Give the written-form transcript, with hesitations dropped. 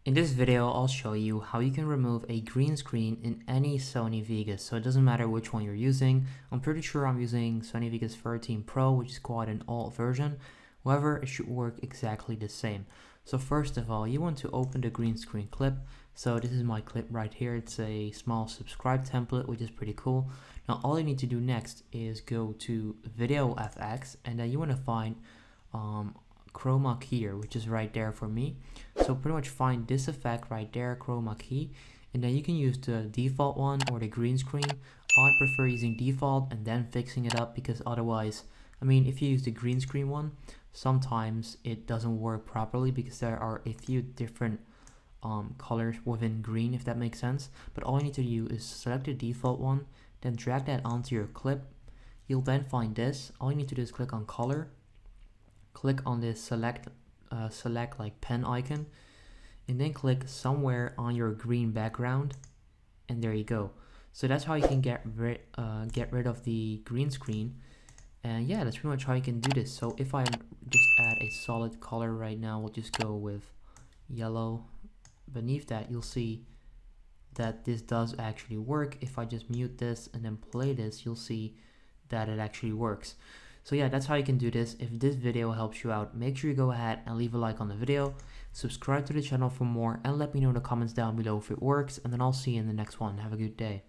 In this video, I'll show you how you can remove a green screen in any Sony Vegas. So it doesn't matter which one you're using. I'm pretty sure I'm using Sony Vegas 13 Pro, which is quite an old version. However, it should work exactly the same. So first of all, you want to open the green screen clip. So this is my clip right here. It's a small subscribe template, which is pretty cool. Now all you need to do next is go to Video FX, and then you want to find chroma keyer, which is right there for me. So pretty much find this effect right there, chroma key, and then you can use the default one or the green screen. I prefer using default and then fixing it up, because otherwise, if you use the green screen one, sometimes it doesn't work properly because there are a few different colors within green, if that makes sense. But all you need to do is select the default one, then drag that onto your clip. You'll then find this. All you need to do is click on color, click on this select like pen icon, and then click somewhere on your green background, and there you go. So that's how you can get rid of the green screen. And yeah, that's pretty much how you can do this. So if I just add a solid color right now, we'll just go with yellow. Beneath that, you'll see that this does actually work. If I just mute this and then play this, you'll see that it actually works. So yeah, that's how you can do this. If this video helps you out, make sure you go ahead and leave a like on the video, subscribe to the channel for more, and let me know in the comments down below if it works, and then I'll see you in the next one. Have a good day.